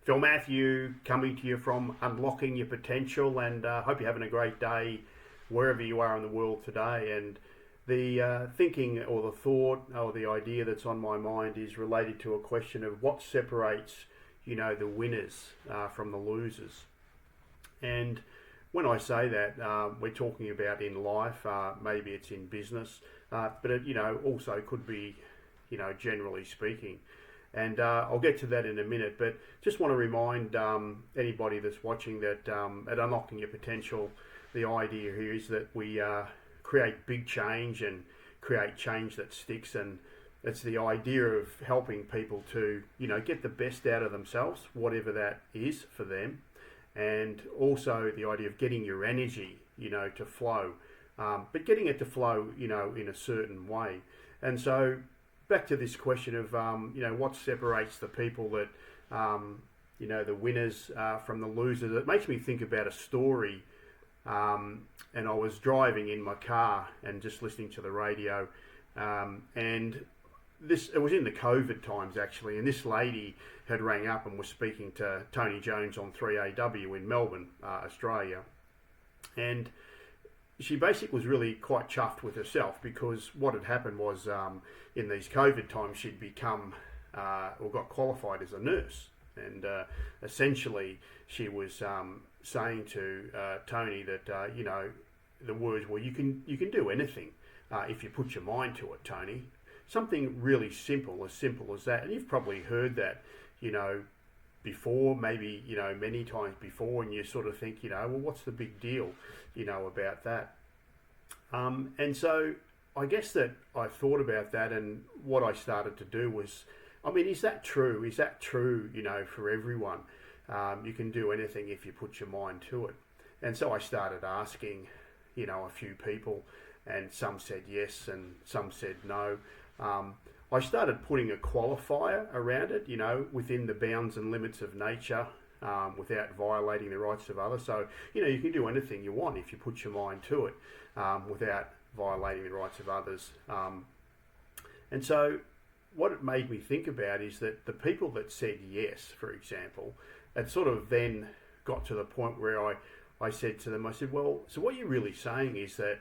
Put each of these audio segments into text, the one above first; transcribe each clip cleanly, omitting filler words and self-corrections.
Phil Matthew coming to you from Unlocking Your Potential, and hope you're having a great day wherever you are in the world today. And the thinking or the thought or the idea that's on my mind is related to a question of what separates, the winners from the losers. And when I say that, we're talking about in life, maybe it's in business, but it, also could be, generally speaking. And I'll get to that in a minute, but just want to remind anybody that's watching that at Unlocking Your Potential, the idea here is that we create big change and create change that sticks, and it's the idea of helping people to, get the best out of themselves, whatever that is for them, and also the idea of getting your energy, to flow, but getting it to flow, in a certain way. And so back to this question of, what separates the people that, the winners from the losers. It makes me think about a story. And I was driving in my car and just listening to the radio. And it was in the COVID times actually. And this lady had rang up and was speaking to Tony Jones on 3AW in Melbourne, Australia. And she basically was really quite chuffed with herself, because what had happened was in these COVID times she'd become or got qualified as a nurse, and essentially she was saying to Tony that the words were, you can do anything if you put your mind to it, Tony. Something really simple as that. And you've probably heard that before, maybe many times before, and you sort of think, well, what's the big deal about that? And so I guess that I thought about that, and what I started to do was, is that true? Is that true, for everyone? You can do anything if you put your mind to it. And so I started asking, a few people, and some said yes and some said no. I started putting a qualifier around it, within the bounds and limits of nature, without violating the rights of others. So, you can do anything you want if you put your mind to it, without violating the rights of others. And so what it made me think about is that the people that said yes, for example, it sort of then got to the point where I said to them, I said, well, so what you're really saying is that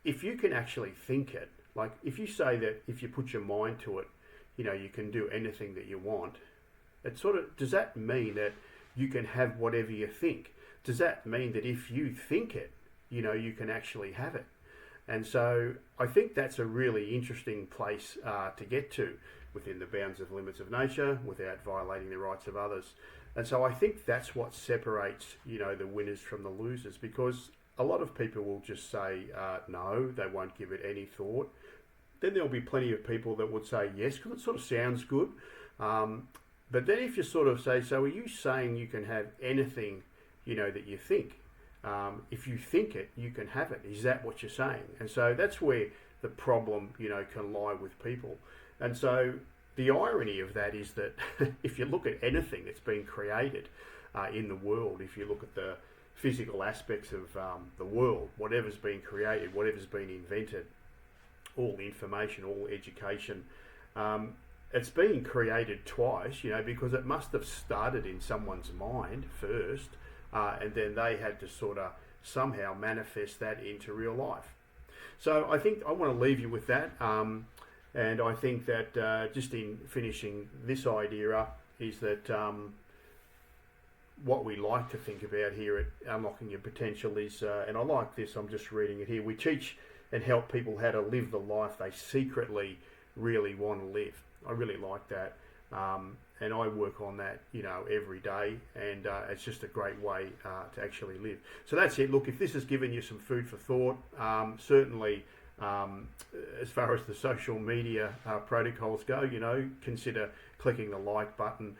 if you can actually think it, like if you say that if you put your mind to it, you can do anything that you want, it sort of, does that mean that you can have whatever you think? Does that mean that if you think it, you can actually have it? And so I think that's a really interesting place to get to, within the bounds of limits of nature, without violating the rights of others. And so I think that's what separates, the winners from the losers, because a lot of people will just say no, they won't give it any thought. Then there'll be plenty of people that would say yes, because it sort of sounds good. But then if you sort of say, so are you saying you can have anything, that you think? If you think it, you can have it. Is that what you're saying? And so that's where the problem, can lie with people. And so the irony of that is that if you look at anything that's been created in the world, if you look at the physical aspects of the world, whatever's been created, whatever's been invented, all information, all education, it's been created twice, because it must have started in someone's mind first, and then they had to sort of somehow manifest that into real life. So I think I want to leave you with that. And I think that just in finishing this idea up is that what we like to think about here at Unlocking Your Potential is, and I like this, I'm just reading it here, we teach and help people how to live the life they secretly really want to live. I really like that. And I work on that, every day, and it's just a great way to actually live. So that's it. Look, if this has given you some food for thought, certainly as far as the social media protocols go, consider clicking the like button.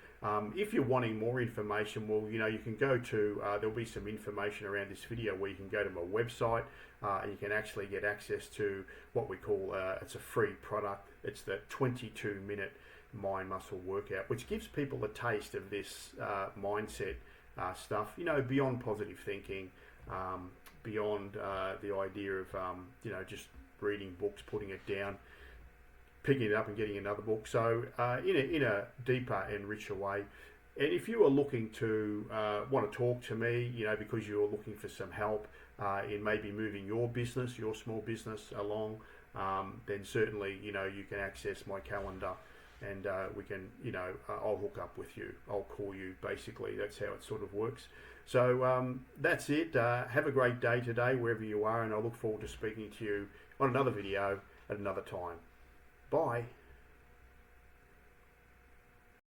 If you're wanting more information, well, you can go to, there'll be some information around this video where you can go to my website and you can actually get access to what we call, it's a free product. It's the 22-minute mind muscle workout, which gives people a taste of this mindset stuff, beyond positive thinking, beyond the idea of, just reading books, putting it down, picking it up and getting another book. So in a deeper and richer way, And if you are looking to want to talk to me, because you're looking for some help in maybe moving your business, your small business along, then certainly, you can access my calendar, and we can, I'll hook up with you. I'll call you, basically. That's how it sort of works. So that's it. Have a great day today, wherever you are, and I look forward to speaking to you on another video at another time. Bye.